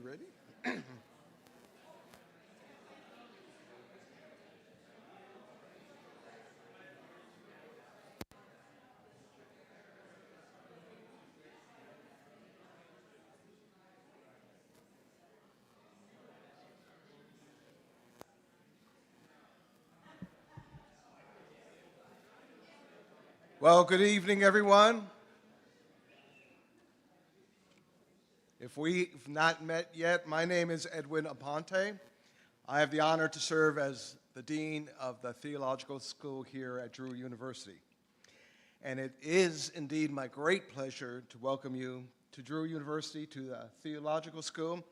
ready? Well, good evening, everyone. If we've not met yet, my name is Edwin Aponte. I have the honor to serve as the Dean of the Theological School here at Drew University. And it is indeed my great pleasure to welcome you to Drew University, to the Theological School,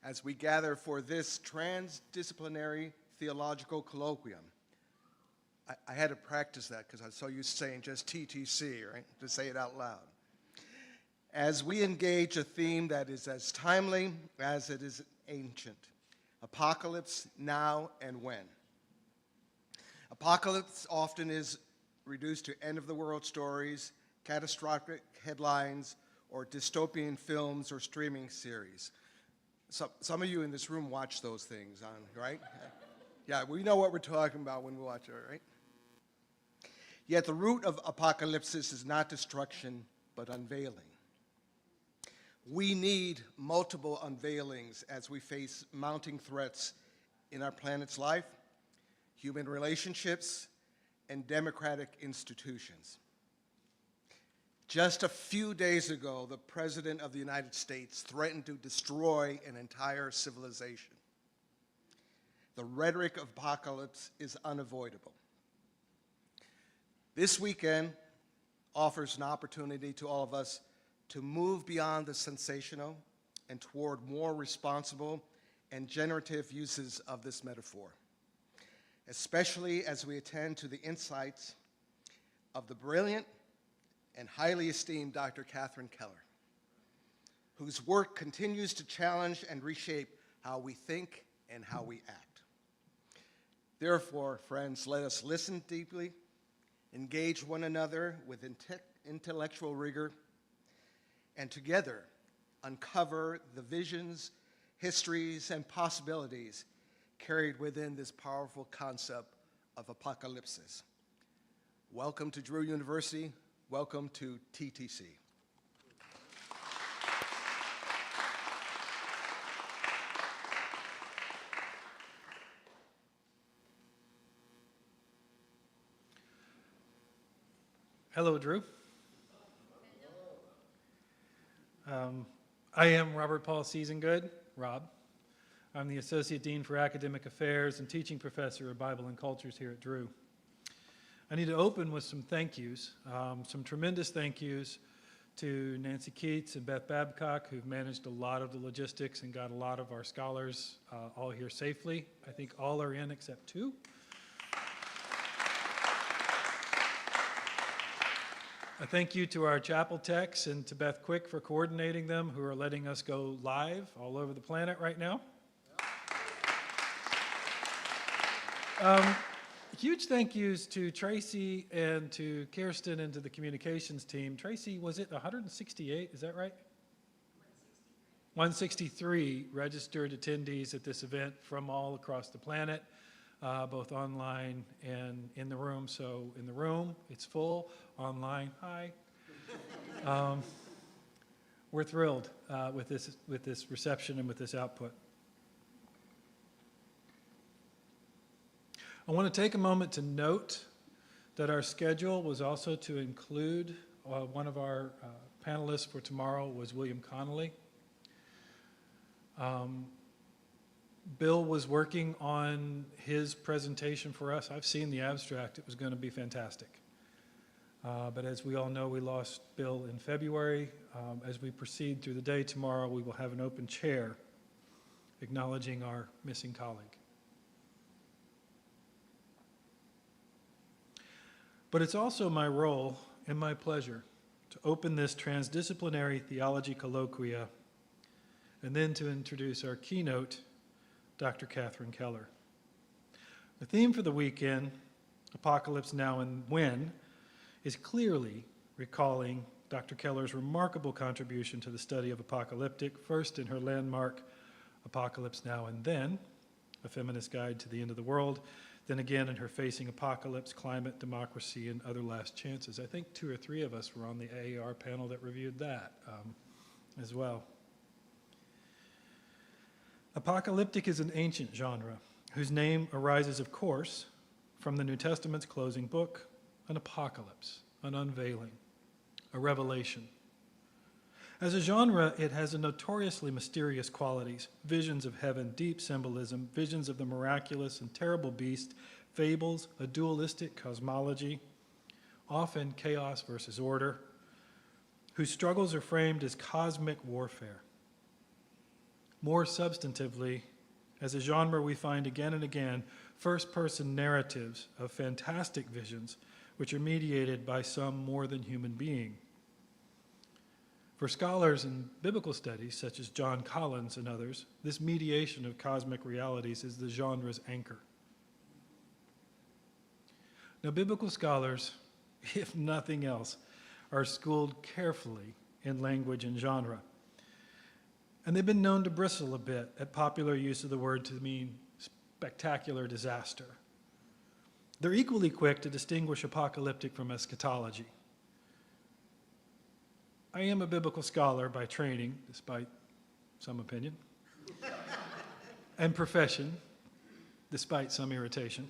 as we gather for this Transdisciplinary Theological Colloquium. I had to practice that because I saw you saying just TTC, right? To say it out loud. As we engage a theme that is as timely as it is ancient, apocalypse, now and when. Apocalypse often is reduced to end-of-the-world stories, catastrophic headlines, or dystopian films or streaming series. Some of you in this room watch those things, right? Yeah, we know what we're talking about when we watch it, right? Yet the root of apocalypsis is not destruction, but unveiling. We need multiple unveilings as we face mounting threats in our planet's life, human relationships, and democratic institutions. Just a few days ago, the President of the United States threatened to destroy an entire civilization. The rhetoric of apocalypse is unavoidable. This weekend offers an opportunity to all of us to move beyond the sensational and toward more responsible and generative uses of this metaphor, especially as we attend to the insights of the brilliant and highly esteemed Dr. Catherine Keller, whose work continues to challenge and reshape how we think and how we act. Therefore, friends, let us listen deeply, engage one another with intellectual rigor, and together uncover the visions, histories, and possibilities carried within this powerful concept of apocalypsis. Welcome to Drew University. Welcome to TTC. Hello, Drew. I am Robert Paul Seasongood, Rob. I'm the Associate Dean for Academic Affairs and Teaching Professor of Bible and Cultures here at Drew. I need to open with some thank yous, some tremendous thank yous to Nancy Keats and Beth Babcock, who've managed a lot of the logistics and got a lot of our scholars all here safely. I think all are in except two. A thank you to our chapel techs and to Beth Quick for coordinating them, who are letting us go live all over the planet right now. Huge thank yous to Tracy and to Kirsten and to the communications team. Tracy, was it 168? Is that right? 163 registered attendees at this event from all across the planet, both online and in the room. So in the room, it's full. Online, hi. We're thrilled with this reception and with this output. I want to take a moment to note that our schedule was also to include one of our panelists for tomorrow was William Connolly. Bill was working on his presentation for us. I've seen the abstract. It was going to be fantastic. But as we all know, we lost Bill in February. As we proceed through the day tomorrow, we will have an open chair acknowledging our missing colleague. But it's also my role and my pleasure to open this transdisciplinary theology colloquia and then to introduce our keynote, Dr. Catherine Keller. The theme for the weekend, Apocalypse Now and When, is clearly recalling Dr. Keller's remarkable contribution to the study of apocalyptic, first in her landmark Apocalypse Now and Then, A Feminist Guide to the End of the World, then again in her Facing Apocalypse, Climate, Democracy, and Other Last Chances. I think 2 or 3 of us were on the AAR panel that reviewed that as well. Apocalyptic is an ancient genre whose name arises, of course, from the New Testament's closing book, an apocalypse, an unveiling, a revelation. As a genre, it has a notoriously mysterious qualities, visions of heaven, deep symbolism, visions of the miraculous and terrible beast, fables, a dualistic cosmology, often chaos versus order, whose struggles are framed as cosmic warfare. More substantively, as a genre we find again and again first-person narratives of fantastic visions which are mediated by some more than human being. For scholars in biblical studies, such as John Collins and others, this mediation of cosmic realities is the genre's anchor. Now, biblical scholars, if nothing else, are schooled carefully in language and genre. And they've been known to bristle a bit at popular use of the word to mean spectacular disaster. They're equally quick to distinguish apocalyptic from eschatology. I am a biblical scholar by training, despite some opinion, and profession, despite some irritation.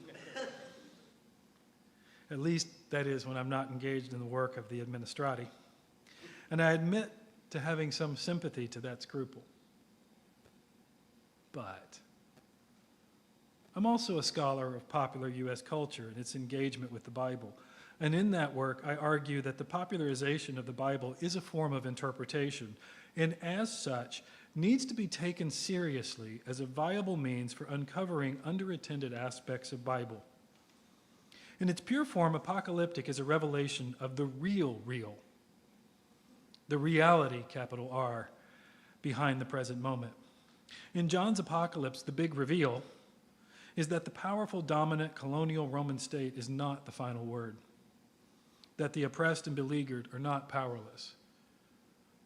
At least, that is, when I'm not engaged in the work of the administrati. And I admit to having some sympathy to that scruple. But I'm also a scholar of popular U.S. culture and its engagement with the Bible. And in that work, I argue that the popularization of the Bible is a form of interpretation, and as such, needs to be taken seriously as a viable means for uncovering underattended aspects of Bible. In its pure form, apocalyptic is a revelation of the real, the reality, capital R, behind the present moment. In John's apocalypse, the big reveal is that the powerful, dominant colonial Roman state is not the final word, that the oppressed and beleaguered are not powerless,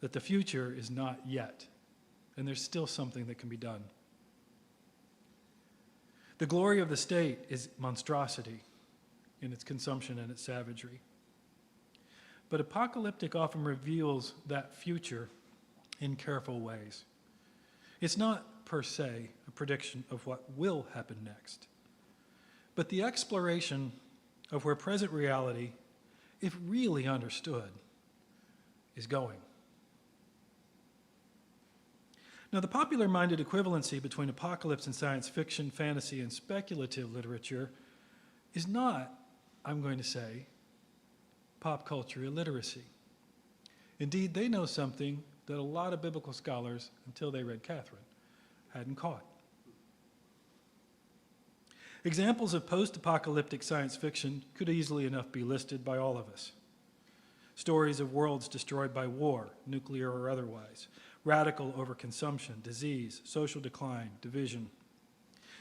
that the future is not yet, and there's still something that can be done. The glory of the state is monstrosity in its consumption and its savagery. But apocalyptic often reveals that future in careful ways. It's not, per se, a prediction of what will happen next, but the exploration of where present reality, if really understood, is going. Now, the popular-minded equivalency between apocalypse and science fiction, fantasy, and speculative literature is not, I'm going to say, pop culture illiteracy. Indeed, they know something that a lot of biblical scholars, until they read Catherine, hadn't caught. Examples of post-apocalyptic science fiction could easily enough be listed by all of us. Stories of worlds destroyed by war, nuclear or otherwise, radical overconsumption, disease, social decline, division.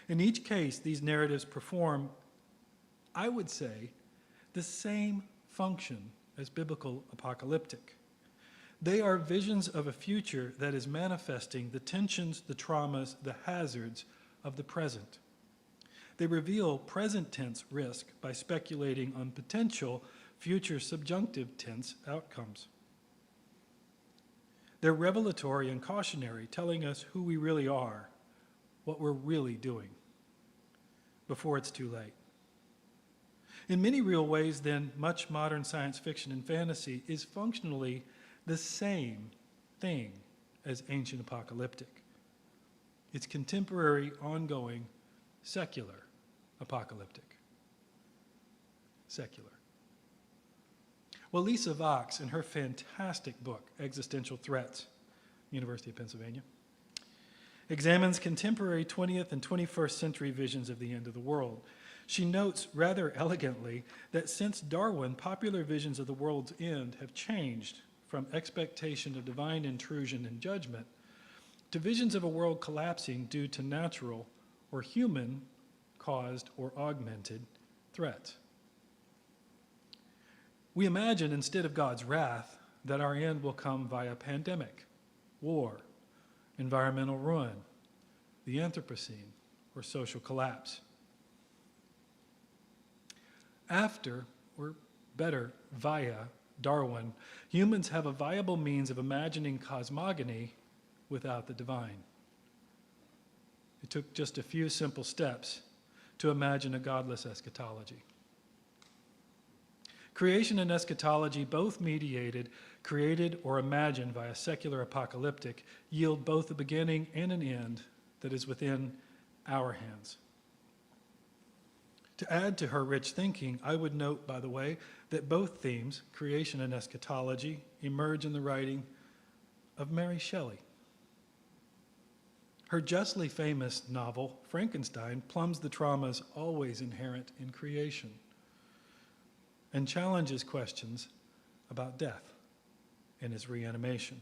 In each case, these narratives perform, I would say, the same function as biblical apocalyptic. They are visions of a future that is manifesting the tensions, the traumas, the hazards of the present. They reveal present tense risk by speculating on potential future subjunctive tense outcomes. They're revelatory and cautionary, telling us who we really are, what we're really doing, before it's too late. In many real ways, then, much modern science fiction and fantasy is functionally the same thing as ancient apocalyptic. It's contemporary, ongoing, secular apocalyptic. Secular. Well, Lisa Vox, in her fantastic book, Existential Threats, University of Pennsylvania, examines contemporary 20th and 21st century visions of the end of the world. She notes rather elegantly that since Darwin, popular visions of the world's end have changed from expectation of divine intrusion and judgment to visions of a world collapsing due to natural or human-caused or augmented threats. We imagine, instead of God's wrath, that our end will come via pandemic, war, environmental ruin, the Anthropocene, or social collapse. After, or better, via Darwin, humans have a viable means of imagining cosmogony without the divine. It took just a few simple steps to imagine a godless eschatology. Creation and eschatology, both mediated, created, or imagined by a secular apocalyptic, yield both a beginning and an end that is within our hands. To add to her rich thinking, I would note, by the way, that both themes, creation and eschatology, emerge in the writing of Mary Shelley. Her justly famous novel, Frankenstein, plumbs the traumas always inherent in creation and challenges questions about death and its reanimation.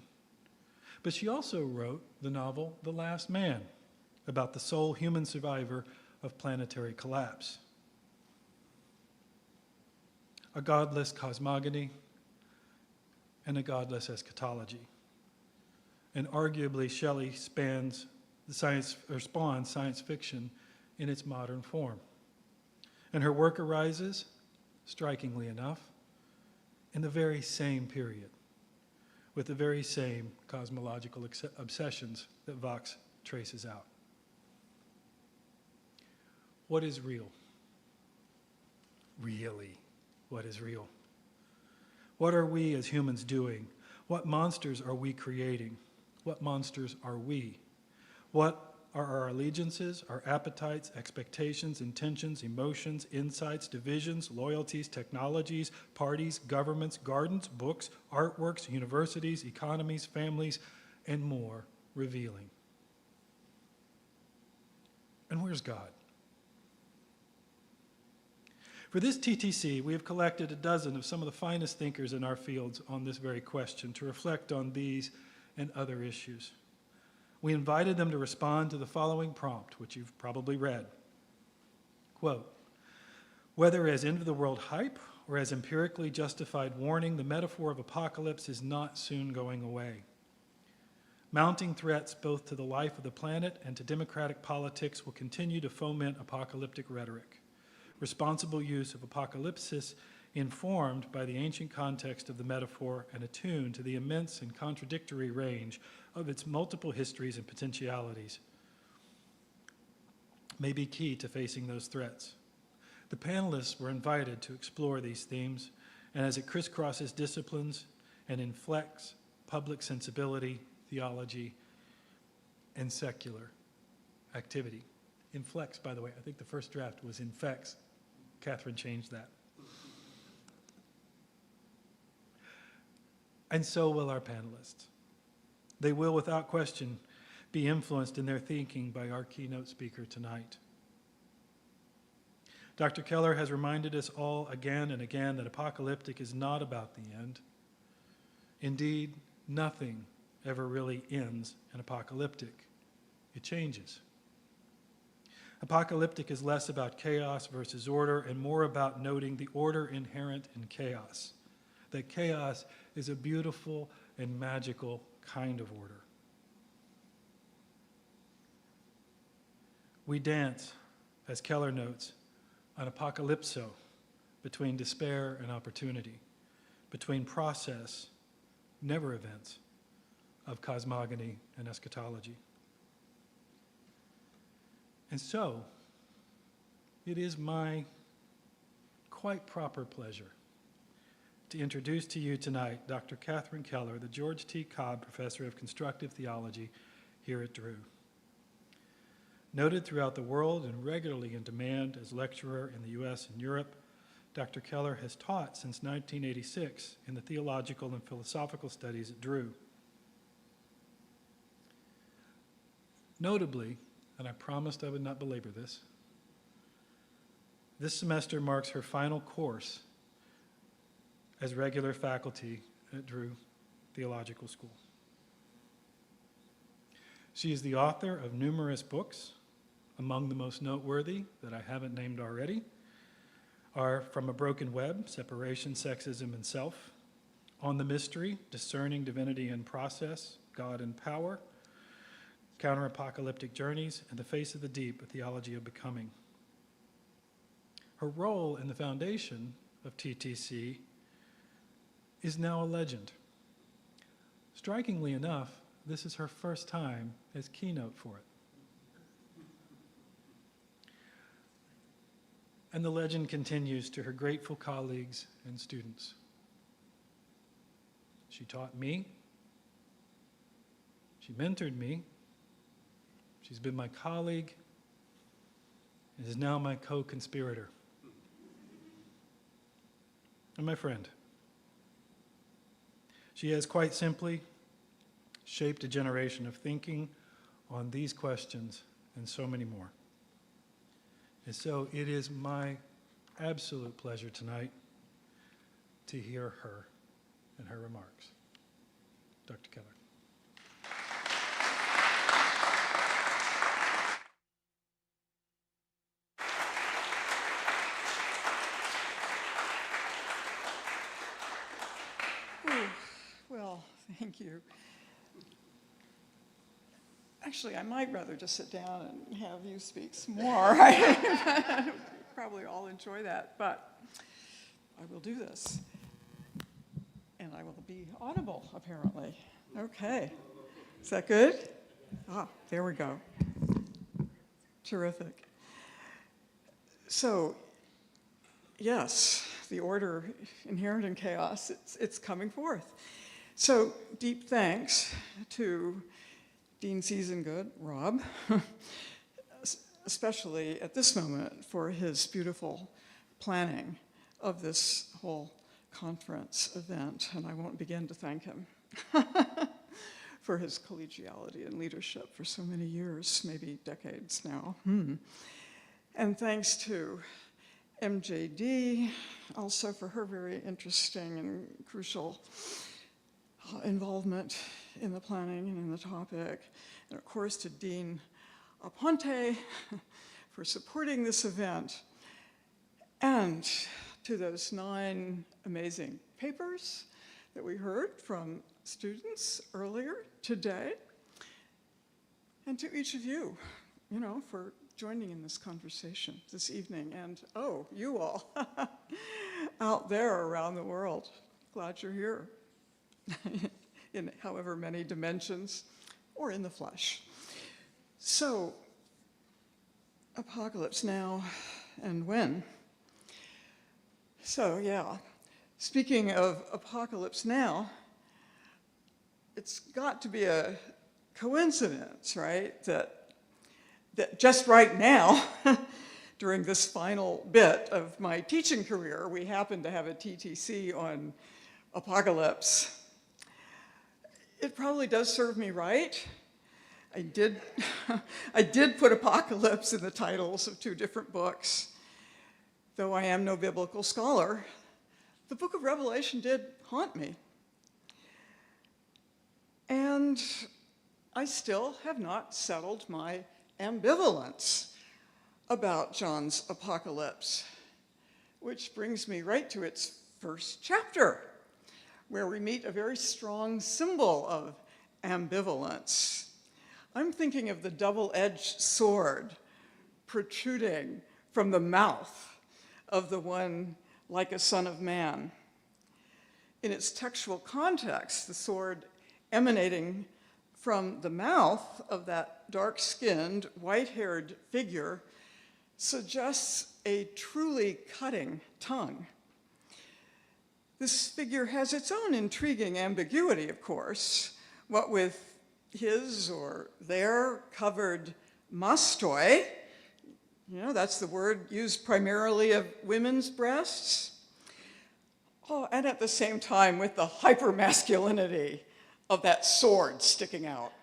But she also wrote the novel The Last Man, about the sole human survivor of planetary collapse. A godless cosmogony and a godless eschatology. And arguably, Shelley spawns science fiction in its modern form. And her work arises, strikingly enough, in the very same period, with the very same cosmological obsessions that Vox traces out. What is real? Really, what is real? What are we as humans doing? What monsters are we creating? What monsters are we? What are our allegiances, our appetites, expectations, intentions, emotions, insights, divisions, loyalties, technologies, parties, governments, gardens, books, artworks, universities, economies, families, and more revealing? And where's God? For this TTC, we have collected a dozen of some of the finest thinkers in our fields on this very question to reflect on these and other issues. We invited them to respond to the following prompt, which you've probably read. Quote, whether as end-of-the-world hype or as empirically justified warning, the metaphor of apocalypse is not soon going away. Mounting threats both to the life of the planet and to democratic politics will continue to foment apocalyptic rhetoric. Responsible use of apocalypsis informed by the ancient context of the metaphor and attuned to the immense and contradictory range of its multiple histories and potentialities may be key to facing those threats. The panelists were invited to explore these themes, and as it crisscrosses disciplines and inflects public sensibility, theology, and secular activity. Inflects, by the way, I think the first draft was infects. Catherine changed that. And so will our panelists. They will, without question, be influenced in their thinking by our keynote speaker tonight. Dr. Keller has reminded us all again and again that apocalyptic is not about the end. Indeed, nothing ever really ends in apocalyptic. It changes. Apocalyptic is less about chaos versus order and more about noting the order inherent in chaos. That chaos is a beautiful and magical kind of order. We dance, as Keller notes, on apocalypso, between despair and opportunity, between process, never events, of cosmogony and eschatology. And so, it is my quite proper pleasure to introduce to you tonight Dr. Catherine Keller, the George T. Cobb Professor of Constructive Theology here at Drew. Noted throughout the world and regularly in demand as lecturer in the U.S. and Europe, Dr. Keller has taught since 1986 in the theological and philosophical studies at Drew. Notably, and I promised I would not belabor this semester marks her final course as regular faculty at Drew Theological School. She is the author of numerous books. Among the most noteworthy, that I haven't named already, are From a Broken Web, Separation, Sexism, and Self, On the Mystery, Discerning Divinity and Process, God and Power, Counter-Apocalyptic Journeys, and The Face of the Deep, A Theology of Becoming. Her role in the foundation of TTC is now a legend. Strikingly enough, this is her first time as keynote for it. And the legend continues to her grateful colleagues and students. She taught me, she mentored me, she's been my colleague, and is now my co-conspirator. And my friend. She has quite simply shaped a generation of thinking on these questions and so many more. And so it is my absolute pleasure tonight to hear her and her remarks. Dr. Keller. Well, thank you. Actually, I might rather just sit down and have you speak some more. Probably all enjoy that, but I will do this. And I will be audible, apparently. Okay. Is that good? Ah, there we go. Terrific. So, yes, the order inherent in chaos, it's coming forth. So, deep thanks to Dean Seasongood, Rob, especially at this moment for his beautiful planning of this whole conference event, and I won't begin to thank him for his collegiality and leadership for so many years, maybe decades now. And thanks to MJD, also for her very interesting and crucial involvement in the planning and in the topic, and of course to Dean Aponte for supporting this event, and to those 9 amazing papers that we heard from students earlier today, and to each of you, for joining in this conversation this evening, and oh, you all out there around the world, glad you're here. In however many dimensions, or in the flesh. So, apocalypse now and when? So, yeah, speaking of apocalypse now, it's got to be a coincidence, right, that just right now, during this final bit of my teaching career, we happen to have a TTC on apocalypse. It probably does serve me right. I did put apocalypse in the titles of 2 different books. Though I am no biblical scholar, the book of Revelation did haunt me. And I still have not settled my ambivalence about John's apocalypse, which brings me right to its first chapter, where we meet a very strong symbol of ambivalence. I'm thinking of the double-edged sword protruding from the mouth of the one like a son of man. In its textual context, the sword emanating from the mouth of that dark-skinned, white-haired figure suggests a truly cutting tongue. This figure has its own intriguing ambiguity, of course, what with his or their covered mastoi, that's the word used primarily of women's breasts, and at the same time with the hypermasculinity of that sword sticking out.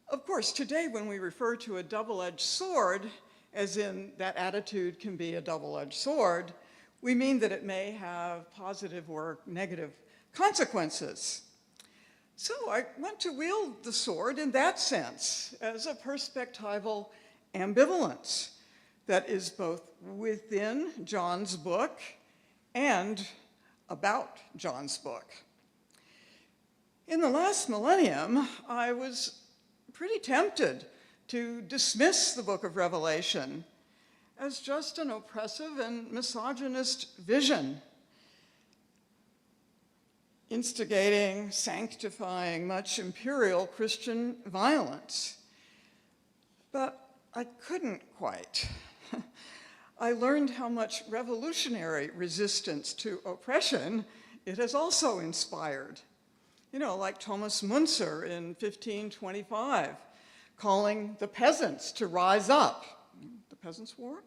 Of course, today when we refer to a double-edged sword, as in that attitude can be a double-edged sword, we mean that it may have positive or negative consequences. So I want to wield the sword in that sense, as a perspectival ambivalence that is both within John's book and about John's book. In the last millennium, I was pretty tempted to dismiss the book of Revelation as just an oppressive and misogynist vision, instigating, sanctifying much imperial Christian violence. But I couldn't quite. I learned how much revolutionary resistance to oppression it has also inspired. You know, like Thomas Müntzer in 1525, calling the peasants to rise up. The Peasants' War?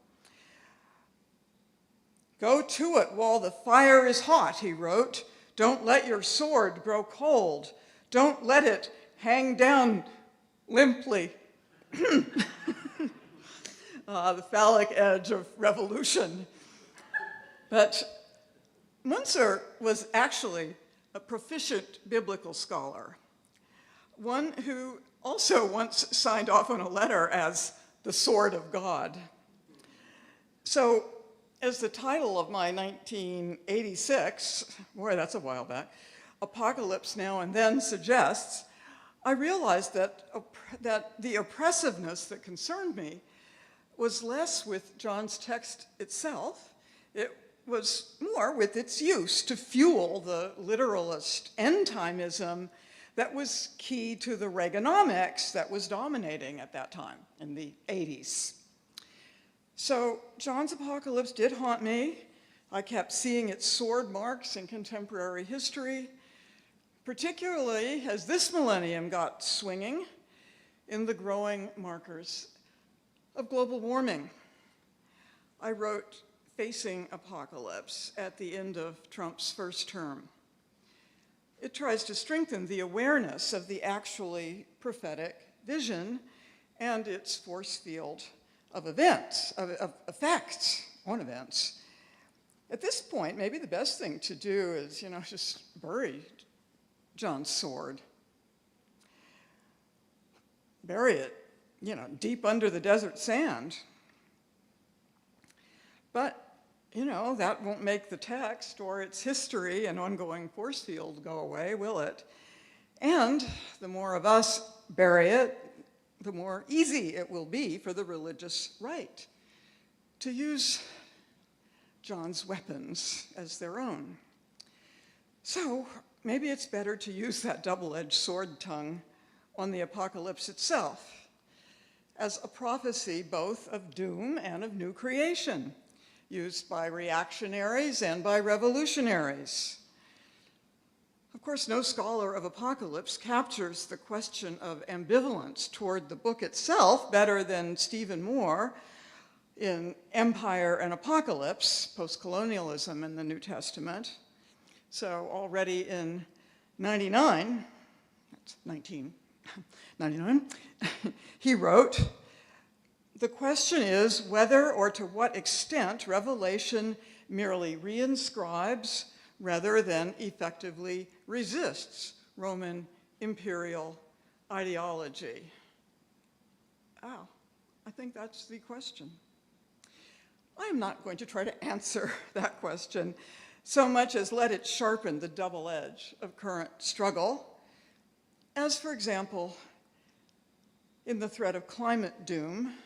"Go to it while the fire is hot," he wrote. "Don't let your sword grow cold. Don't let it hang down limply." The phallic edge of revolution. But Müntzer was actually a proficient biblical scholar, one who also once signed off on a letter as the sword of God. So, as the title of my 1986, boy, that's a while back, Apocalypse Now and Then suggests, I realized that the oppressiveness that concerned me was less with John's text itself. It was more with its use to fuel the literalist end-timism that was key to the Reaganomics that was dominating at that time in the 80s. So John's apocalypse did haunt me. I kept seeing its sword marks in contemporary history, particularly as this millennium got swinging in the growing markers of global warming. I wrote Facing Apocalypse at the end of Trump's first term. It tries to strengthen the awareness of the actually prophetic vision and its force field of events, of effects on events. At this point, maybe the best thing to do is, just bury John's sword. Bury it, deep under the desert sand. But, that won't make the text or its history and ongoing force field go away, will it? And the more of us bury it, the more easy it will be for the religious right to use John's weapons as their own. So maybe it's better to use that double-edged sword tongue on the apocalypse itself as a prophecy both of doom and of new creation, used by reactionaries and by revolutionaries. Of course, no scholar of apocalypse captures the question of ambivalence toward the book itself better than Stephen Moore in Empire and Apocalypse, Postcolonialism in the New Testament. So already in 1999, he wrote, "The question is whether or to what extent Revelation merely reinscribes rather than effectively resists Roman imperial ideology." Oh, I think that's the question. I am not going to try to answer that question so much as let it sharpen the double edge of current struggle, as, for example, in the threat of climate doom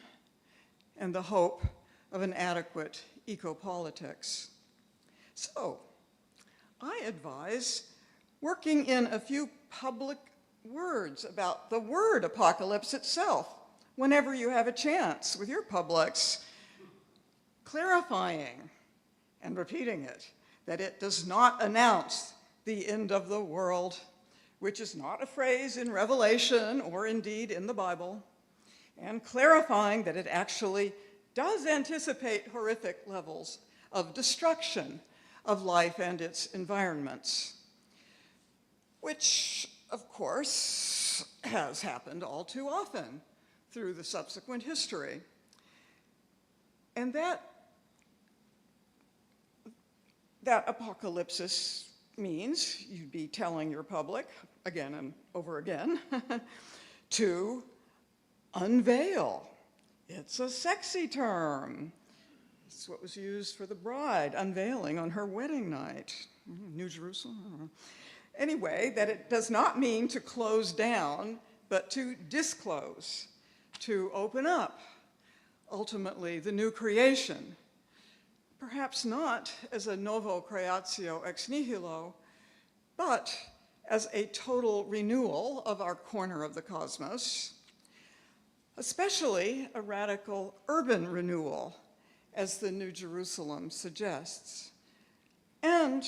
and the hope of an adequate eco-politics. So, I advise working in a few public words about the word apocalypse itself whenever you have a chance with your publics, clarifying and repeating it, that it does not announce the end of the world, which is not a phrase in Revelation or indeed in the Bible, and clarifying that it actually does anticipate horrific levels of destruction of life and its environments, which, of course, has happened all too often through the subsequent history. And that apocalypsis means you'd be telling your public, again and over again, to unveil. It's a sexy term. It's what was used for the bride unveiling on her wedding night. New Jerusalem? Anyway, that it does not mean to close down, but to disclose, to open up, ultimately the new creation, perhaps not as a novo creatio ex nihilo, but as a total renewal of our corner of the cosmos, especially a radical urban renewal, as the New Jerusalem suggests. And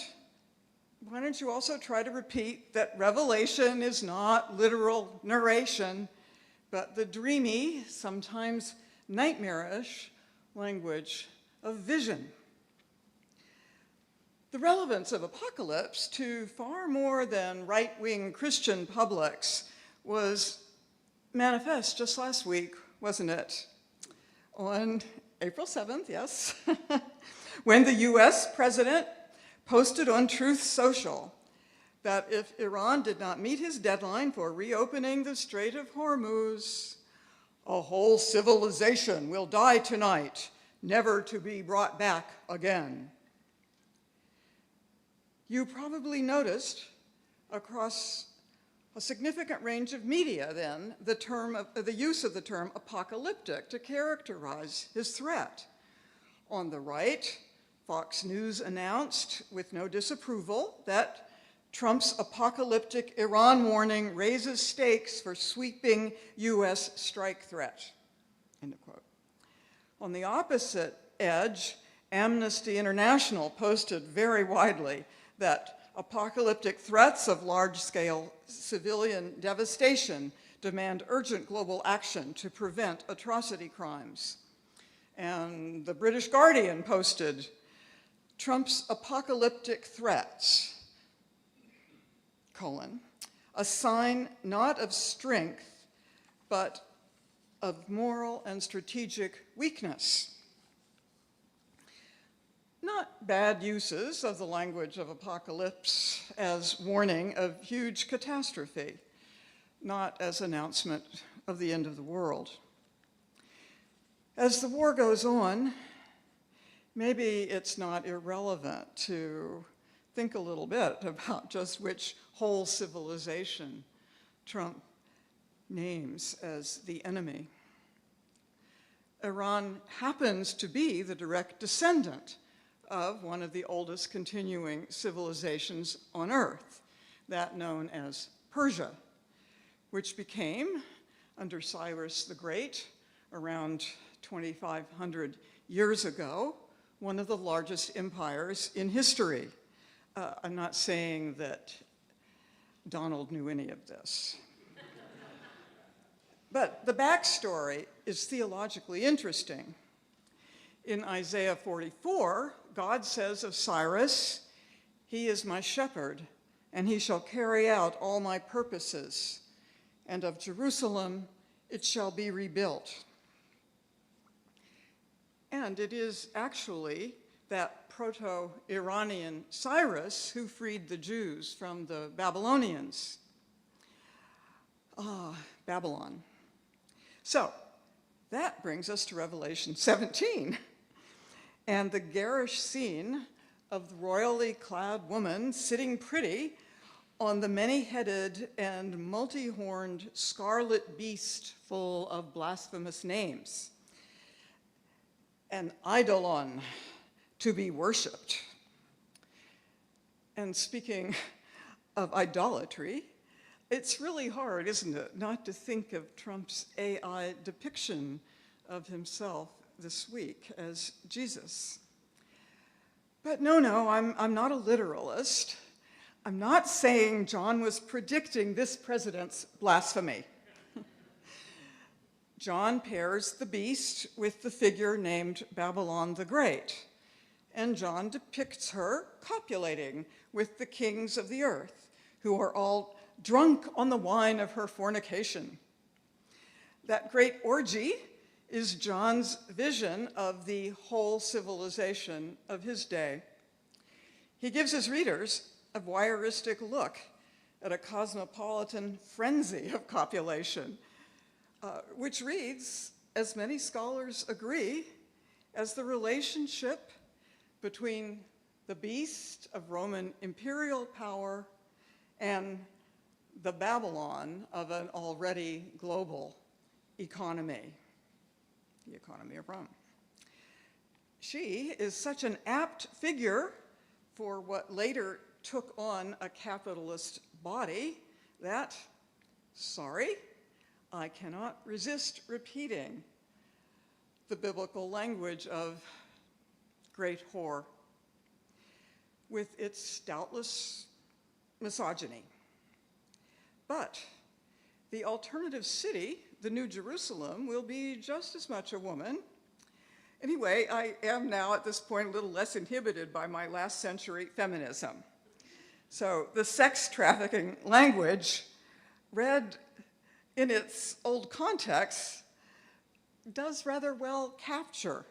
why don't you also try to repeat that revelation is not literal narration, but the dreamy, sometimes nightmarish language of vision. The relevance of apocalypse to far more than right-wing Christian publics was manifest just last week, wasn't it? On April 7th, yes, when the US president posted on Truth Social that if Iran did not meet his deadline for reopening the Strait of Hormuz, a whole civilization will die tonight, never to be brought back again. You probably noticed across a significant range of media then the use of the term apocalyptic to characterize his threat. On the right, Fox News announced with no disapproval that Trump's apocalyptic Iran warning raises stakes for sweeping US strike threat, end of quote. On the opposite edge, Amnesty International posted very widely that apocalyptic threats of large-scale civilian devastation demand urgent global action to prevent atrocity crimes. And the British Guardian posted, Trump's apocalyptic threats, a sign not of strength, but of moral and strategic weakness. Not bad uses of the language of apocalypse as warning of huge catastrophe, not as announcement of the end of the world. As the war goes on, maybe it's not irrelevant to think a little bit about just which whole civilization Trump names as the enemy. Iran happens to be the direct descendant of one of the oldest continuing civilizations on Earth, that known as Persia, which became, under Cyrus the Great, around 2,500 years ago, one of the largest empires in history. I'm not saying that Donald knew any of this. But the backstory is theologically interesting. In Isaiah 44, God says of Cyrus, "He is my shepherd, and he shall carry out all my purposes. And of Jerusalem, it shall be rebuilt." And it is actually that proto-Iranian Cyrus who freed the Jews from the Babylonians. Babylon. So that brings us to Revelation 17 and the garish scene of the royally clad woman sitting pretty on the many-headed and multi-horned scarlet beast full of blasphemous names. An eidolon to be worshipped. And speaking of idolatry, it's really hard, isn't it, not to think of Trump's AI depiction of himself this week as Jesus. But no, I'm not a literalist. I'm not saying John was predicting this president's blasphemy. John pairs the beast with the figure named Babylon the Great, and John depicts her copulating with the kings of the earth, who are all drunk on the wine of her fornication. That great orgy is John's vision of the whole civilization of his day. He gives his readers a voyeuristic look at a cosmopolitan frenzy of copulation, which reads, as many scholars agree, as the relationship between the beast of Roman imperial power and the Babylon of an already global economy, the economy of Rome. She is such an apt figure for what later took on a capitalist body that, sorry, I cannot resist repeating the biblical language of great whore with its doubtless misogyny. But the alternative city, the New Jerusalem, will be just as much a woman. Anyway, I am now at this point a little less inhibited by my last century feminism. So the sex trafficking language, read in its old context, does rather well capture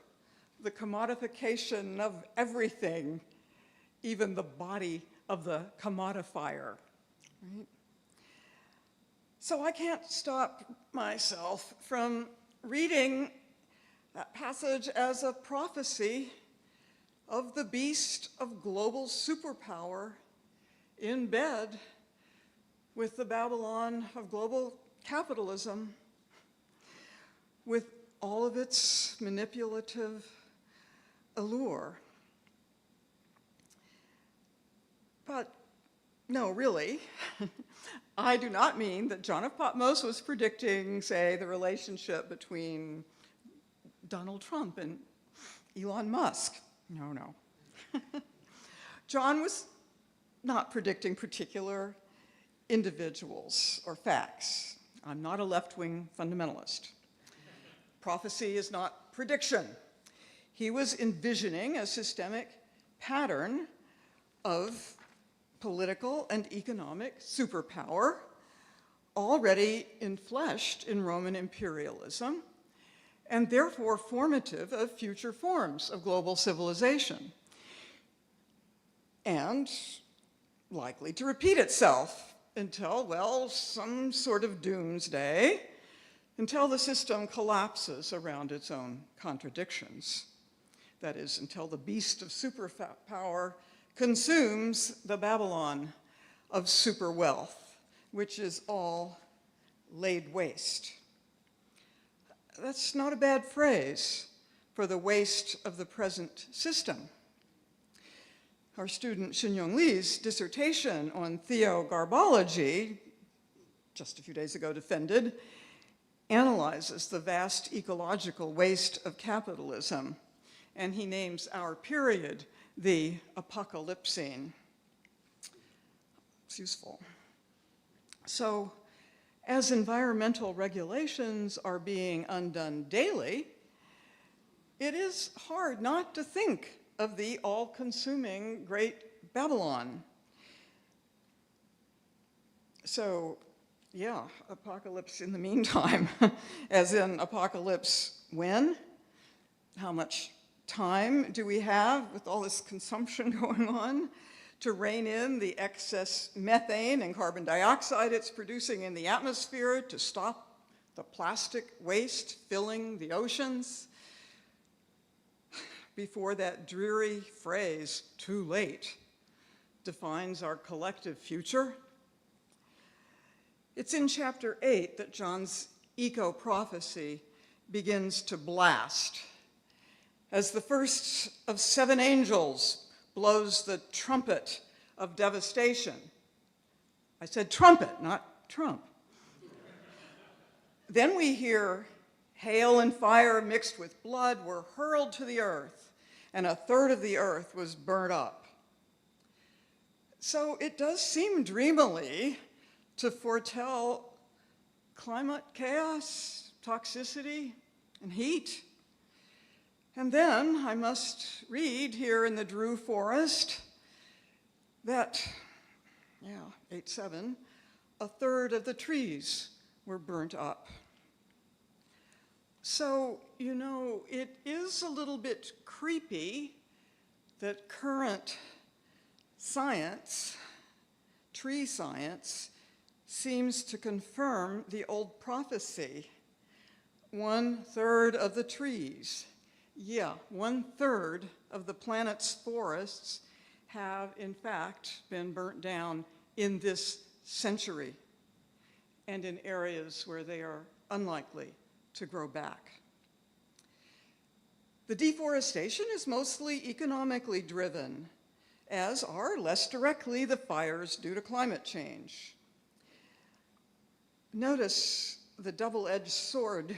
the commodification of everything, even the body of the commodifier, right? So I can't stop myself from reading that passage as a prophecy of the beast of global superpower in bed with the Babylon of global capitalism, with all of its manipulative allure. But no, really, I do not mean that John of Patmos was predicting, say, the relationship between Donald Trump and Elon Musk. No, no. John was not predicting particular individuals or facts. I'm not a left-wing fundamentalist. Prophecy is not prediction. He was envisioning a systemic pattern of political and economic superpower already enfleshed in Roman imperialism, and therefore formative of future forms of global civilization, and likely to repeat itself until, well, some sort of doomsday, until the system collapses around its own contradictions. That is, until the beast of superpower consumes the Babylon of super wealth, which is all laid waste. That's not a bad phrase for the waste of the present system. Our student Shin-Young Lee's dissertation on theogarbology, just a few days ago defended, analyzes the vast ecological waste of capitalism, and he names our period the apocalypsine. It's useful. So, as environmental regulations are being undone daily, it is hard not to think of the all-consuming Great Babylon. So, yeah, apocalypse in the meantime, as in apocalypse when? How much time do we have with all this consumption going on to rein in the excess methane and carbon dioxide it's producing in the atmosphere, to stop the plastic waste filling the oceans, before that dreary phrase, too late, defines our collective future? It's in chapter 8 that John's eco-prophecy begins to blast, as the first of 7 angels blows the trumpet of devastation. I said trumpet, not Trump. Then we hear hail and fire mixed with blood were hurled to the earth, and 1/3 of the earth was burnt up. So it does seem dreamily to foretell climate chaos, toxicity, and heat. And then I must read here in the Drew forest that, 8/7, 1/3 of the trees were burnt up. So, you know, it is a little bit creepy that current science, tree science, seems to confirm the old prophecy. 1/3 of the trees, 1/3 of the planet's forests have in fact been burnt down in this century and in areas where they are unlikely to grow back. The deforestation is mostly economically driven, as are less directly the fires due to climate change. Notice the double-edged sword.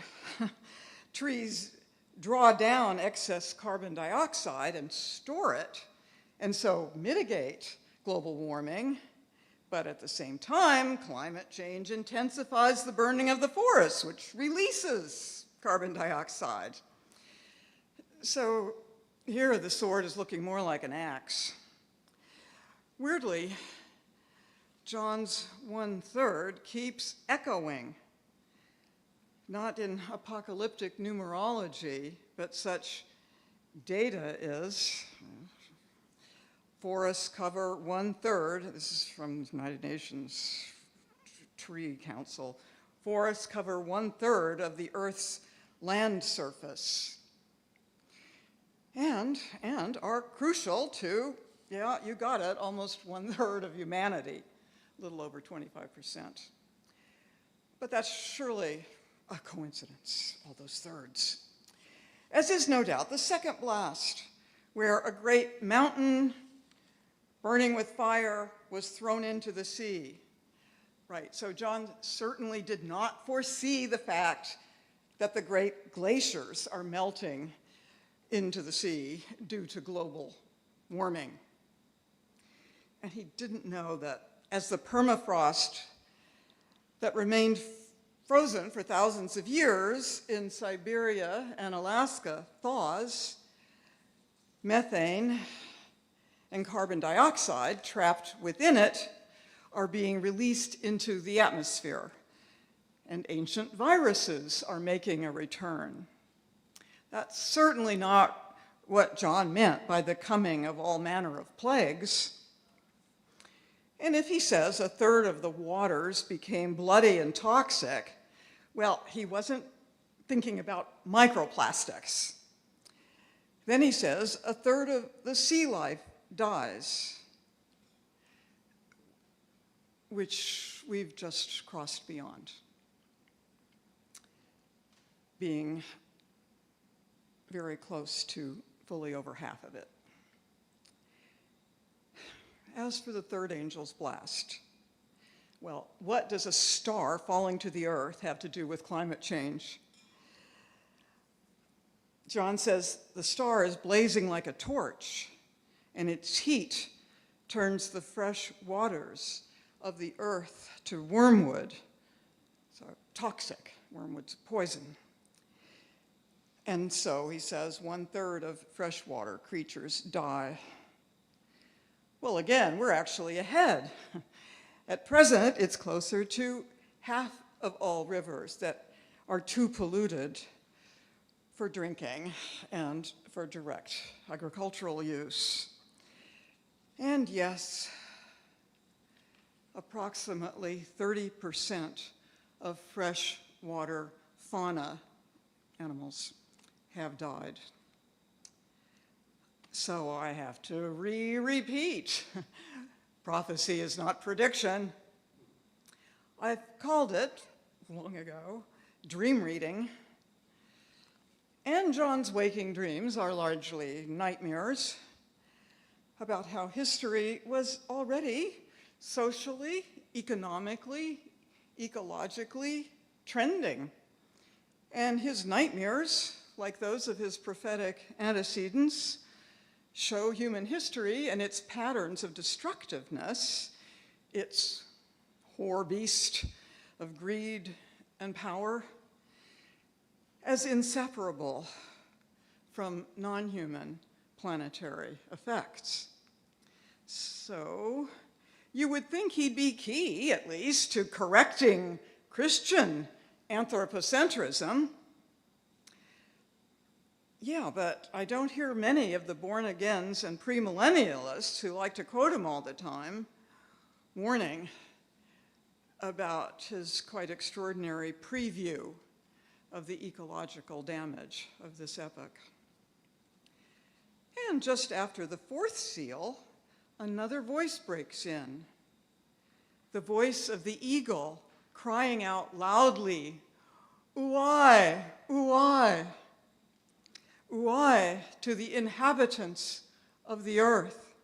Trees draw down excess carbon dioxide and store it, and so mitigate global warming, but at the same time, climate change intensifies the burning of the forests, which releases carbon dioxide. So here the sword is looking more like an axe. Weirdly, John's 1/3 keeps echoing, not in apocalyptic numerology, but such data is forests cover 1/3, this is from the United Nations Tree Council, forests cover 1/3 of the Earth's land surface and are crucial to, yeah, you got it, almost 1/3 of humanity, a little over 25%. But that's surely a coincidence, all those thirds. As is no doubt the second blast, where a great mountain burning with fire was thrown into the sea. Right, so John certainly did not foresee the fact that the great glaciers are melting into the sea due to global warming. And he didn't know that as the permafrost that remained frozen for thousands of years in Siberia and Alaska thaws, methane and carbon dioxide trapped within it are being released into the atmosphere, and ancient viruses are making a return. That's certainly not what John meant by the coming of all manner of plagues. And if he says 1/3 of the waters became bloody and toxic, well, he wasn't thinking about microplastics. Then he says 1/3 of the sea life dies, which we've just crossed beyond, being very close to fully over half of it. As for the third angel's blast, well, what does a star falling to the earth have to do with climate change? John says the star is blazing like a torch, and its heat turns the fresh waters of the earth to wormwood, so toxic, wormwood's poison. And so he says 1/3 of freshwater creatures die. Well, again, we're actually ahead. At present, it's closer to half of all rivers that are too polluted for drinking and for direct agricultural use. And yes, approximately 30% of freshwater fauna, animals, have died. So I have to repeat. Prophecy is not prediction. I've called it, long ago, dream reading. And John's waking dreams are largely nightmares about how history was already socially, economically, ecologically trending. And his nightmares, like those of his prophetic antecedents, show human history and its patterns of destructiveness, its whore beast of greed and power, as inseparable from non-human planetary effects. So you would think he'd be key, at least, to correcting Christian anthropocentrism. Yeah, but I don't hear many of the born-agains and premillennialists who like to quote him all the time, warning about his quite extraordinary preview of the ecological damage of this epoch. And just after the fourth seal, another voice breaks in, the voice of the eagle crying out loudly, "Uai, uai, uai," to the inhabitants of the earth.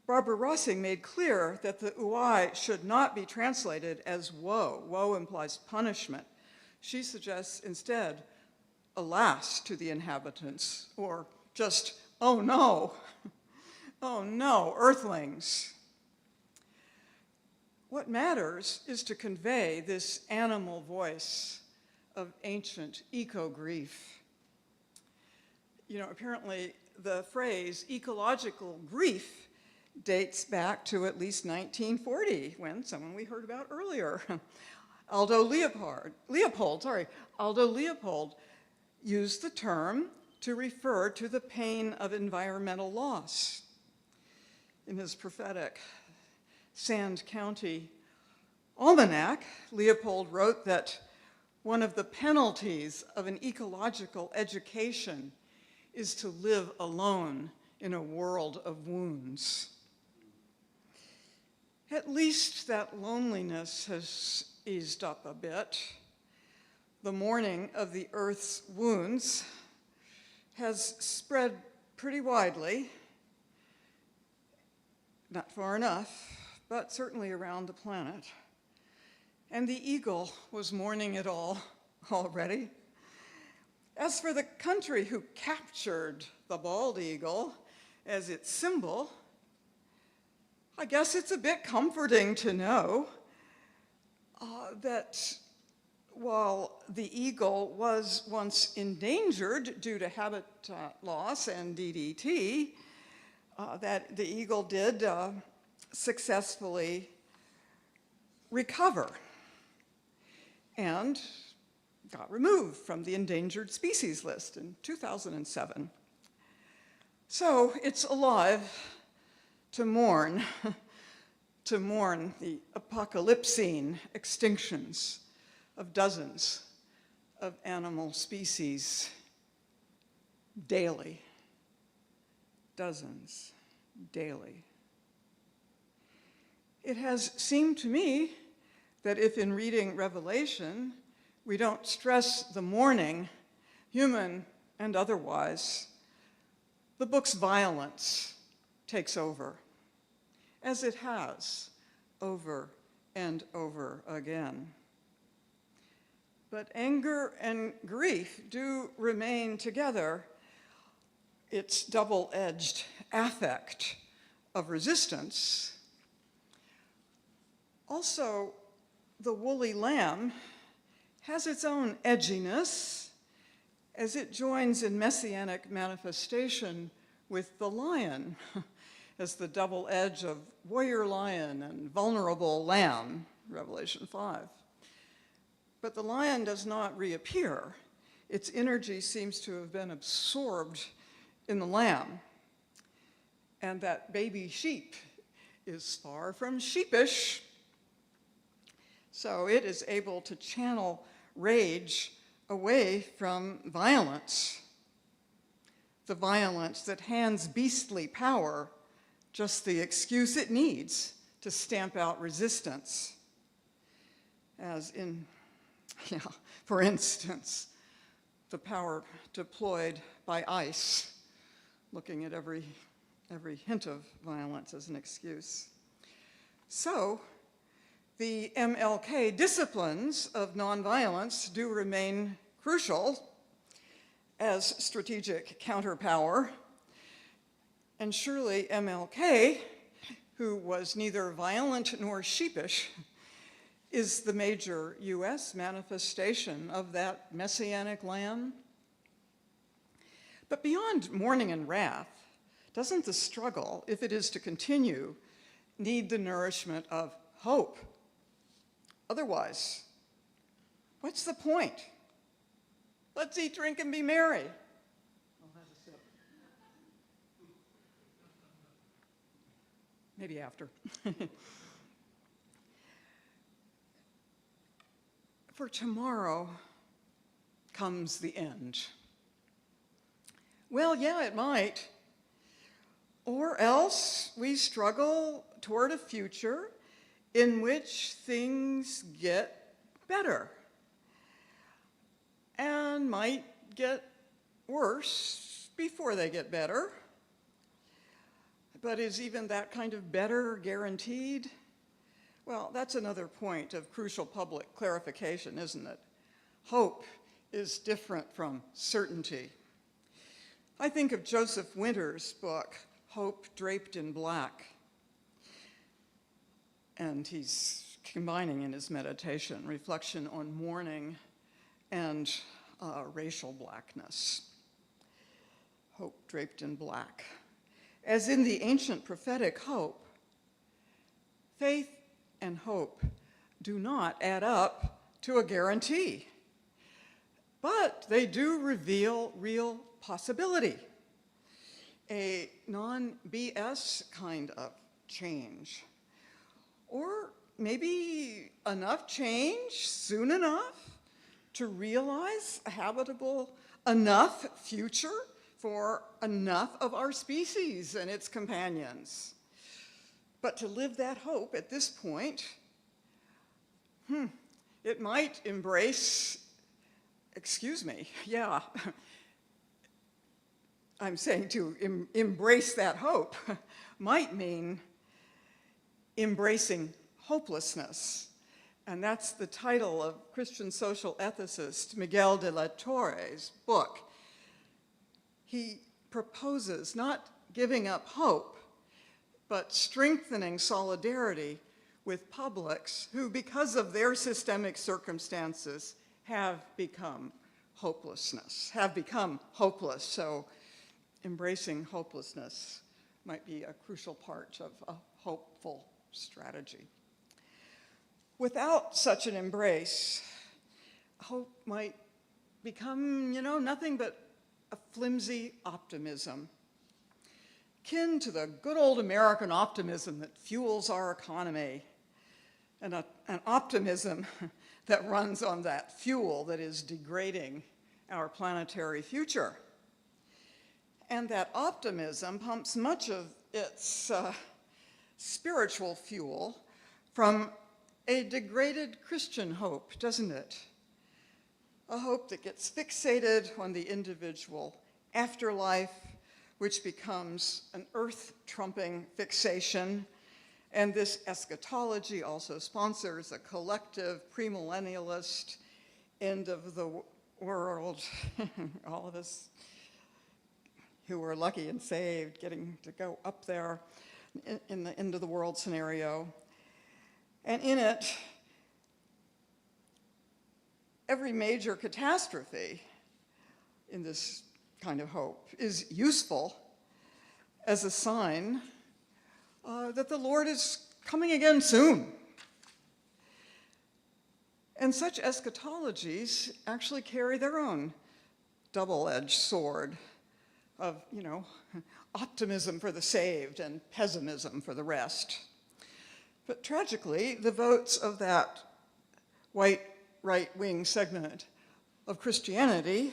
Barbara Rossing made clear that the uai should not be translated as woe. Woe implies punishment. She suggests instead, alas to the inhabitants, or just, oh no, oh no, earthlings. What matters is to convey this animal voice of ancient eco-grief. You know, apparently the phrase ecological grief dates back to at least 1940, when someone we heard about earlier, Aldo Leopold used the term to refer to the pain of environmental loss. In his prophetic Sand County Almanac, Leopold wrote that one of the penalties of an ecological education is to live alone in a world of wounds. At least that loneliness has eased up a bit. The mourning of the Earth's wounds has spread pretty widely, not far enough, but certainly around the planet. And the eagle was mourning it all already. As for the country who captured the bald eagle as its symbol, I guess it's a bit comforting to know that while the eagle was once endangered due to habitat loss and DDT, that the eagle did successfully recover and got removed from the endangered species list in 2007. So it's alive to mourn the apocalypsine extinctions of dozens of animal species daily. Dozens daily. It has seemed to me that if in reading Revelation we don't stress the mourning, human and otherwise, the book's violence takes over, as it has over and over again. But anger and grief do remain together. Its double-edged affect of resistance. Also, the woolly lamb has its own edginess as it joins in messianic manifestation with the lion as the double edge of warrior lion and vulnerable lamb, Revelation 5. But the lion does not reappear. Its energy seems to have been absorbed in the lamb. And that baby sheep is far from sheepish. So it is able to channel rage away from violence. The violence that hands beastly power just the excuse it needs to stamp out resistance. As in, for instance, the power deployed by ICE, looking at every hint of violence as an excuse. So, the MLK disciplines of nonviolence do remain crucial as strategic counterpower. And surely MLK, who was neither violent nor sheepish, is the major US manifestation of that messianic lamb. But beyond mourning and wrath, doesn't the struggle, if it is to continue, need the nourishment of hope? Otherwise, what's the point? Let's eat, drink, and be merry. I'll have a sip. Maybe after. For tomorrow comes the end. Well, yeah, it might. Or else we struggle toward a future in which things get better and might get worse before they get better. But is even that kind of better guaranteed? Well, that's another point of crucial public clarification, isn't it? Hope is different from certainty. I think of Joseph Winter's book, Hope Draped in Black. And he's combining in his meditation reflection on mourning and racial blackness. Hope draped in black. As in the ancient prophetic hope, faith and hope do not add up to a guarantee, but they do reveal real possibility, a non-BS kind of change, or maybe enough change soon enough to realize a habitable enough future for enough of our species and its companions. But to live that hope at this point, it might embrace, I'm saying to embrace that hope might mean embracing hopelessness. And that's the title of Christian social ethicist Miguel de la Torre's book. He proposes not giving up hope, but strengthening solidarity with publics who, because of their systemic circumstances, have become hopeless. So embracing hopelessness might be a crucial part of a hopeful strategy. Without such an embrace, hope might become, nothing but a flimsy optimism, akin to the good old American optimism that fuels our economy, and an optimism that runs on that fuel that is degrading our planetary future. And that optimism pumps much of its spiritual fuel from a degraded Christian hope, doesn't it? A hope that gets fixated on the individual afterlife, which becomes an earth-trumping fixation. And this eschatology also sponsors a collective premillennialist end of the world. All of us who are lucky and saved getting to go up there in the end of the world scenario. And in it, every major catastrophe in this kind of hope is useful as a sign that the Lord is coming again soon. And such eschatologies actually carry their own double-edged sword of, optimism for the saved and pessimism for the rest. But tragically, the votes of that white right-wing segment of Christianity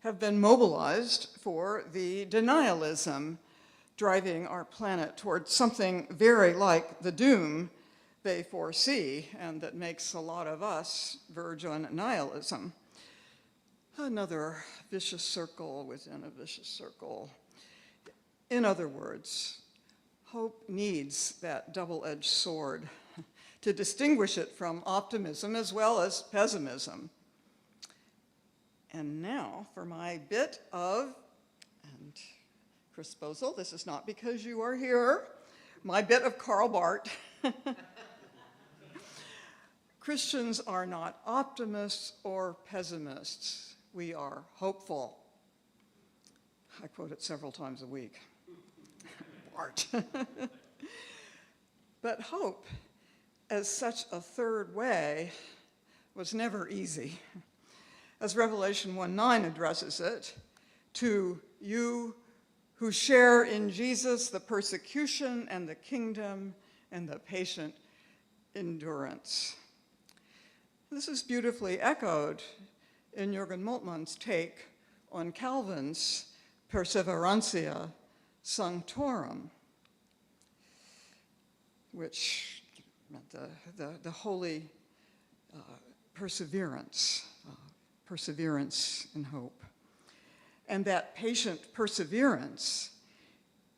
have been mobilized for the denialism driving our planet towards something very like the doom they foresee, and that makes a lot of us verge on nihilism. Another vicious circle within a vicious circle. In other words, hope needs that double-edged sword to distinguish it from optimism as well as pessimism. And now for my bit of, and Chris Bosel, this is not because you are here, my bit of Karl Barth. Christians are not optimists or pessimists. We are hopeful. I quote it several times a week. Barth. But hope, as such a third way, was never easy. As Revelation 1:9 addresses it, to you who share in Jesus the persecution and the kingdom and the patient endurance. This is beautifully echoed in Jürgen Moltmann's take on Calvin's Perseverantia Sanctorum, which the holy perseverance, perseverance in hope. And that patient perseverance,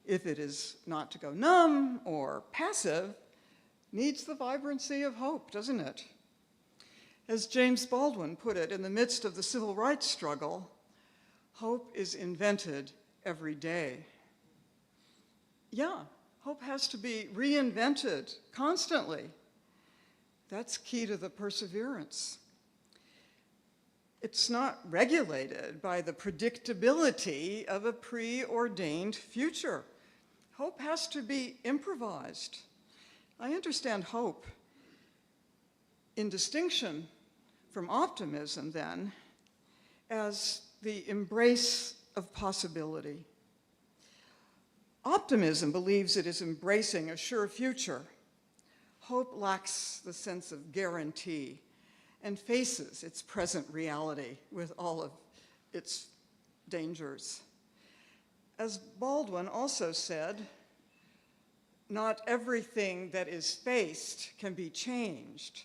if it is not to go numb or passive, needs the vibrancy of hope, doesn't it? As James Baldwin put it, in the midst of the civil rights struggle, hope is invented every day. Yeah, hope has to be reinvented constantly. That's key to the perseverance. It's not regulated by the predictability of a preordained future. Hope has to be improvised. I understand hope, in distinction from optimism then, as the embrace of possibility. Optimism believes it is embracing a sure future. Hope lacks the sense of guarantee and faces its present reality with all of its dangers. As Baldwin also said, not everything that is faced can be changed,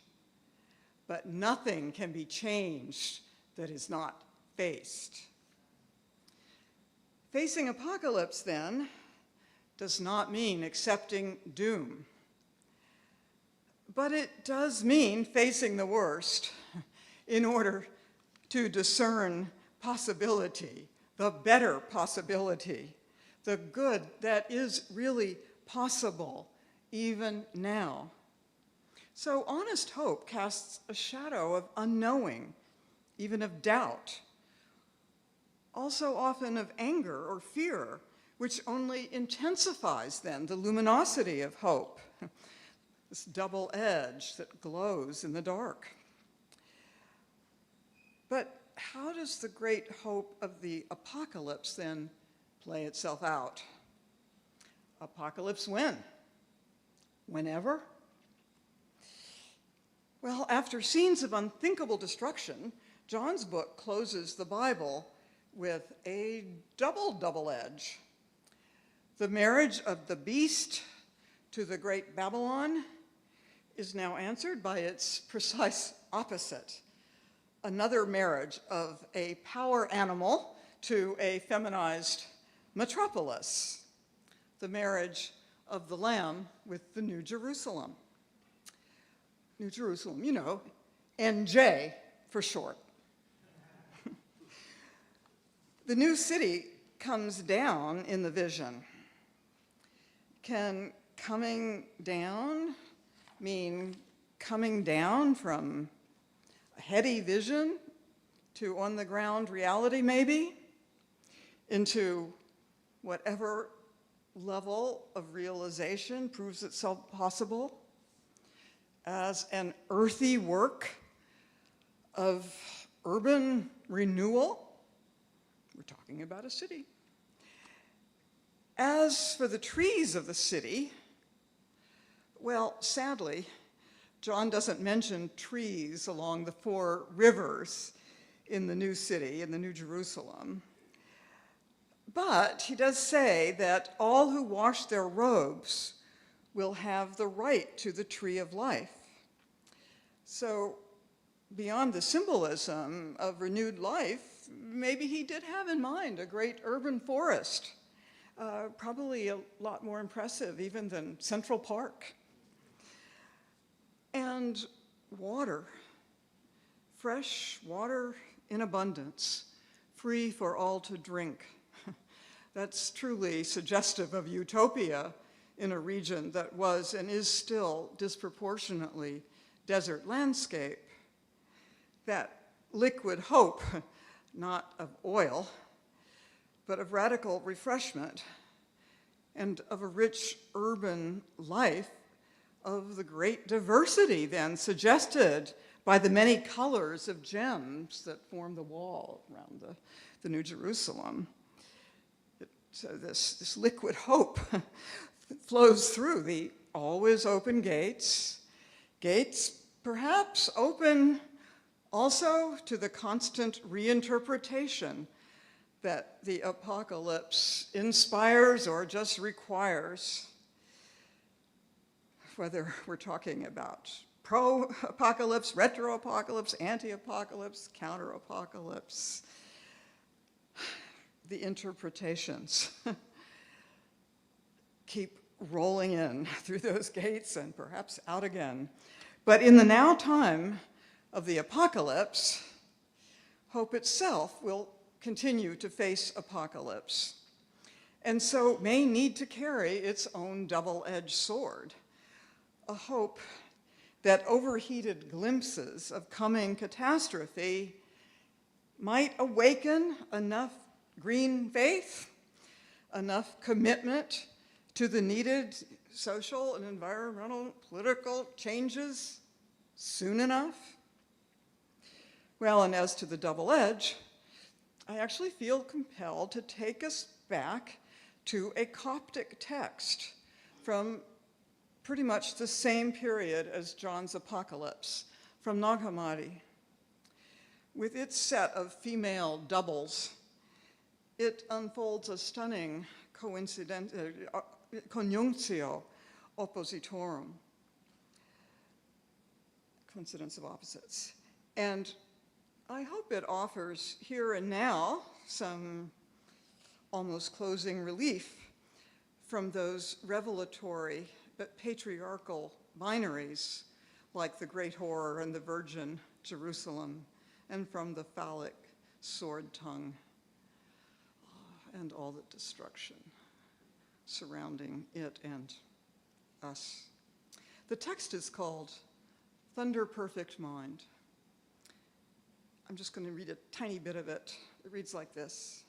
but nothing can be changed that is not faced. Facing apocalypse, then, does not mean accepting doom. But it does mean facing the worst in order to discern possibility, the better possibility, the good that is really possible even now. So honest hope casts a shadow of unknowing, even of doubt, also often of anger or fear, which only intensifies then the luminosity of hope, this double edge that glows in the dark. But how does the great hope of the apocalypse then play itself out? Apocalypse when? Whenever? Well, after scenes of unthinkable destruction, John's book closes the Bible with a double edge. The marriage of the beast to the great Babylon is now answered by its precise opposite. Another marriage of a power animal to a feminized metropolis. The marriage of the Lamb with the New Jerusalem. New Jerusalem, you know, NJ for short. The new city comes down in the vision. Can coming down mean coming down from a heady vision to on-the-ground reality, maybe, into whatever level of realization proves itself possible as an earthy work of urban renewal? We're talking about a city. As for the trees of the city, well, sadly, John doesn't mention trees along the 4 rivers in the new city, in the New Jerusalem. But he does say that all who wash their robes will have the right to the tree of life. So beyond the symbolism of renewed life, maybe he did have in mind a great urban forest, probably a lot more impressive even than Central Park. And water, fresh water in abundance, free for all to drink. That's truly suggestive of utopia in a region that was and is still disproportionately desert landscape. That liquid hope, not of oil, but of radical refreshment and of a rich urban life of the great diversity then suggested by the many colors of gems that form the wall around the New Jerusalem. So this liquid hope flows through the always open gates, gates perhaps open also to the constant reinterpretation that the apocalypse inspires or just requires. whether we're talking about pro-apocalypse, retro-apocalypse, anti-apocalypse, counter-apocalypse, the interpretations keep rolling in through those gates and perhaps out again. But in the now time of the apocalypse, hope itself will continue to face apocalypse, and so may need to carry its own double-edged sword, a hope that overheated glimpses of coming catastrophe might awaken enough green faith, enough commitment to the needed social and environmental, political changes soon enough. Well, and as to the double edge, I actually feel compelled to take us back to a Coptic text from pretty much the same period as John's Apocalypse, from Nag Hammadi. With its set of female doubles, it unfolds a stunning conjunctio oppositorum, coincidence of opposites. And I hope it offers here and now some almost closing relief from those revelatory but patriarchal binaries like the Great Horror and the Virgin Jerusalem, and from the phallic sword tongue and all the destruction surrounding it and us. The text is called Thunder Perfect Mind. I'm just going to read a tiny bit of it. It reads like this.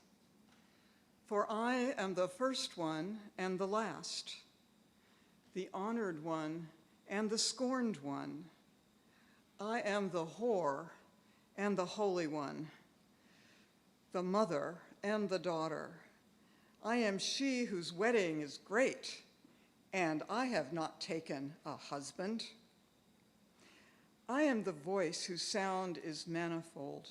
For I am the first one and the last, the honored one and the scorned one. I am the whore and the holy one, the mother and the daughter. I am she whose wedding is great, and I have not taken a husband. I am the voice whose sound is manifold,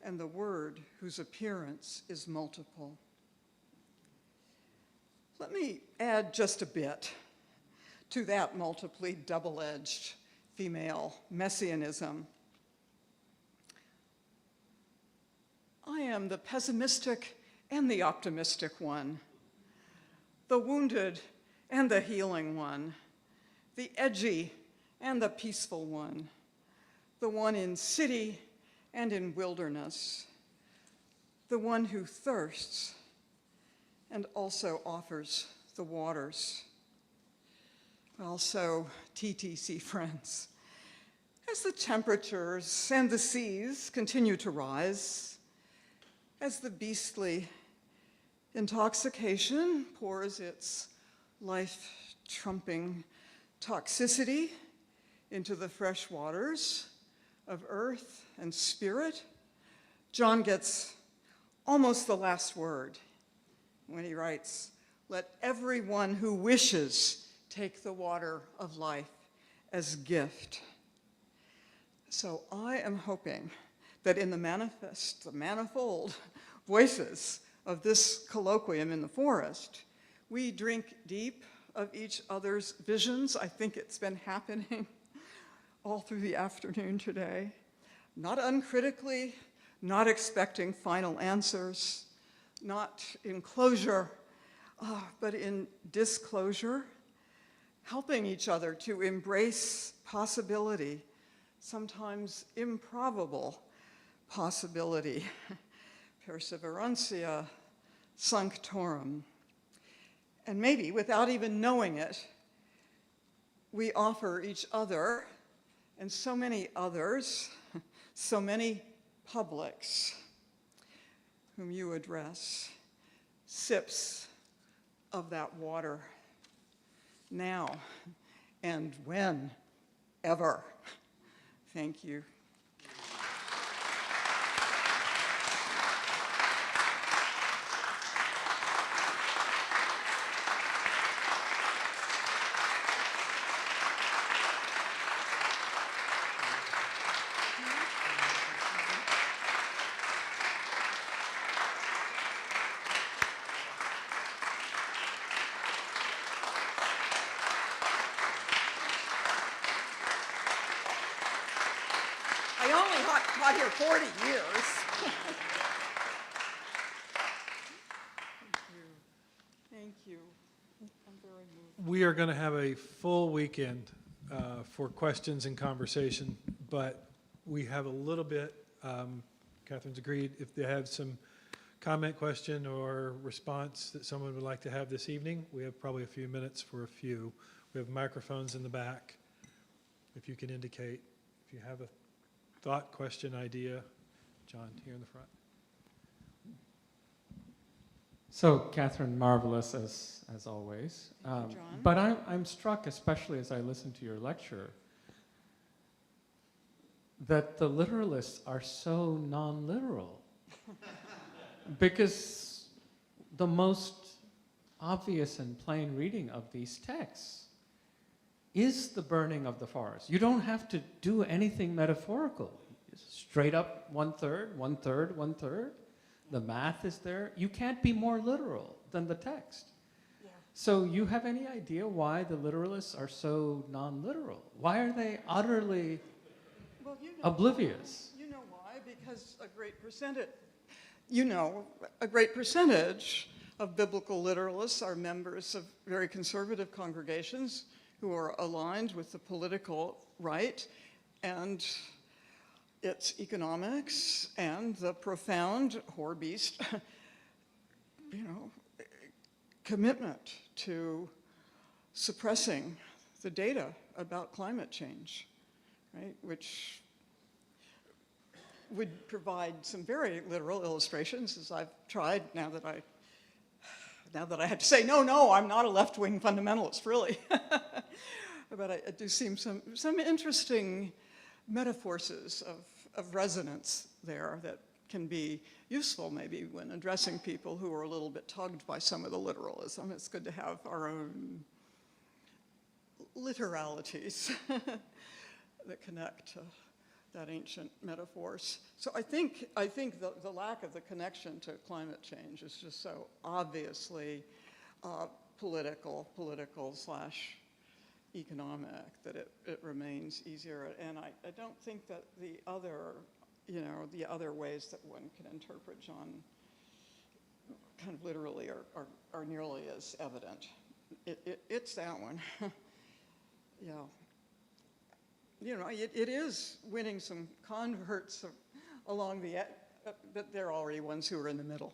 and the word whose appearance is multiple. Let me add just a bit to that multiply double-edged female messianism. I am the pessimistic and the optimistic one, the wounded and the healing one, the edgy and the peaceful one, the one in city and in wilderness, the one who thirsts and also offers the waters. Well, so TTC friends, as the temperatures and the seas continue to rise, as the beastly intoxication pours its life-trumping toxicity into the fresh waters of earth and spirit, John gets almost the last word when he writes, "Let everyone who wishes take the water of life as gift." So I am hoping that in the manifold voices of this colloquium in the forest, we drink deep of each other's visions. I think it's been happening all through the afternoon today. Not uncritically, not expecting final answers, not in closure, but in disclosure, helping each other to embrace possibility, sometimes improbable possibility, perseverantia sanctorum. And maybe, without even knowing it, we offer each other and so many others, so many publics whom you address, sips of that water now and whenever. Thank you. taught here 40 years. Thank you. I'm very moved. We are going to have a full weekend for questions and conversation, but we have a little bit, Catherine's agreed, if they have some comment, question, or response that someone would like to have this evening, we have probably a few minutes for a few. We have microphones in the back. If you can indicate, if you have a thought, question, idea. John, here in the front. So, Catherine, marvelous as always. Thank you, John. But I'm struck, especially as I listen to your lecture, that the literalists are so non-literal. Because the most obvious and plain reading of these texts is the burning of the forest. You don't have to do anything metaphorical. Straight up 1/3, 1/3, 1/3. The math is there. You can't be more literal than the text. Yeah. So you have any idea why the literalists are so non-literal? Why are they utterly Well, you know oblivious? You know why? Because a great percentage of biblical literalists are members of very conservative congregations who are aligned with the political right and its economics and the profound whore beast, commitment to suppressing the data about climate change, right? Which would provide some very literal illustrations, as I've tried now that I have to say, no, I'm not a left-wing fundamentalist, really. But I do see some interesting metaphors of resonance there that can be useful maybe when addressing people who are a little bit tugged by some of the literalism. It's good to have our own literalities that connect to that ancient metaphors. So I think the lack of the connection to climate change is just so obviously political / economic that it remains easier. And I don't think that the other ways that one can interpret John kind of literally are nearly as evident. It's that one. Yeah. It is winning some converts along the, but they're already ones who are in the middle.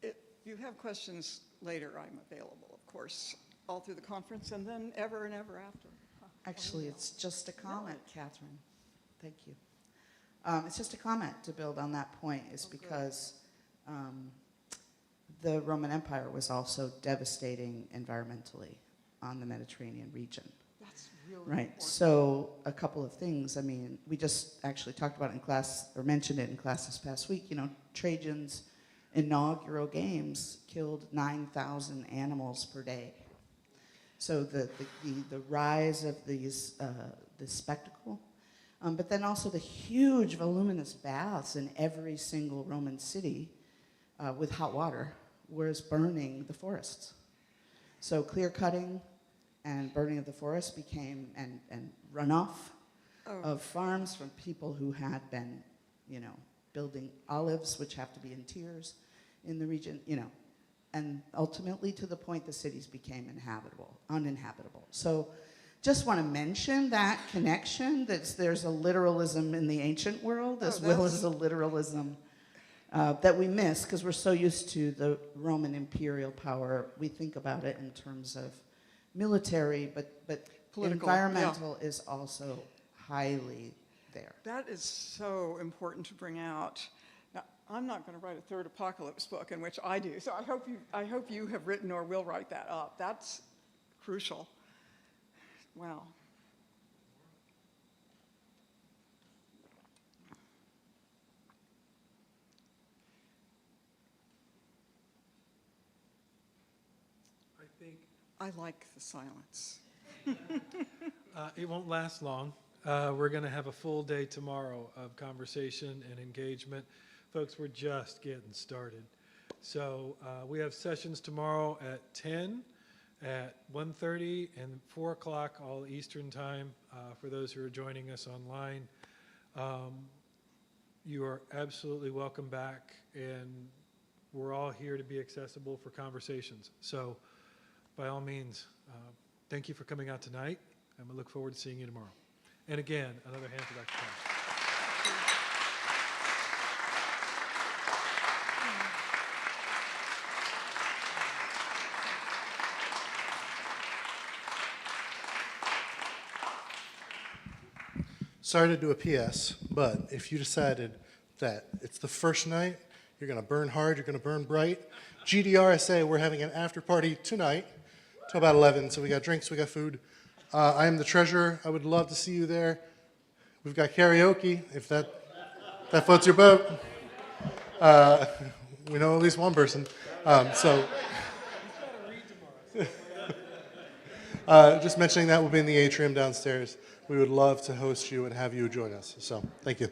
If you have questions later, I'm available, of course, all through the conference and then ever and ever after. Actually, it's just a comment, Catherine. Thank you. It's just a comment to build on that point, is because the Roman Empire was also devastating environmentally on the Mediterranean region. That's really Right. important. So a couple of things. I mean, we just actually talked about it in class, or mentioned it in class this past week. Trajan's inaugural games killed 9,000 animals per day. So the rise of this spectacle. But then also the huge voluminous baths in every single Roman city with hot water was burning the forests. So clear cutting and burning of the forest became, and runoff of farms from people who had been, building olives, which have to be in tiers in the region, and ultimately to the point the cities became uninhabitable. So just want to mention that connection, that there's a literalism in the ancient world as well as a literalism that we miss because we're so used to the Roman imperial power. We think about it in terms of military, but Political, environmental is also highly there. That is so important to bring out. Now, I'm not going to write a third apocalypse book, in which I do, so I hope you have written or will write that up. That's crucial. Wow. I like the silence. It won't last long. We're going to have a full day tomorrow of conversation and engagement. Folks, we're just getting started. So we have sessions tomorrow at 10, at 1:30, and 4 o'clock, all Eastern time, for those who are joining us online. You are absolutely welcome back, and we're all here to be accessible for conversations. So by all means, thank you for coming out tonight, and we look forward to seeing you tomorrow. And again, another hand for Dr. Thomas. Sorry to do a PS, but if you decided that it's the first night, you're going to burn hard, you're going to burn bright, GDRSA, we're having an after party tonight till about 11, so we got drinks, we got food. I am the treasurer. I would love to see you there. We've got karaoke, if that floats your boat. We know at least one person. Just mentioning that, we'll be in the atrium downstairs. We would love to host you and have you join us. So, thank you.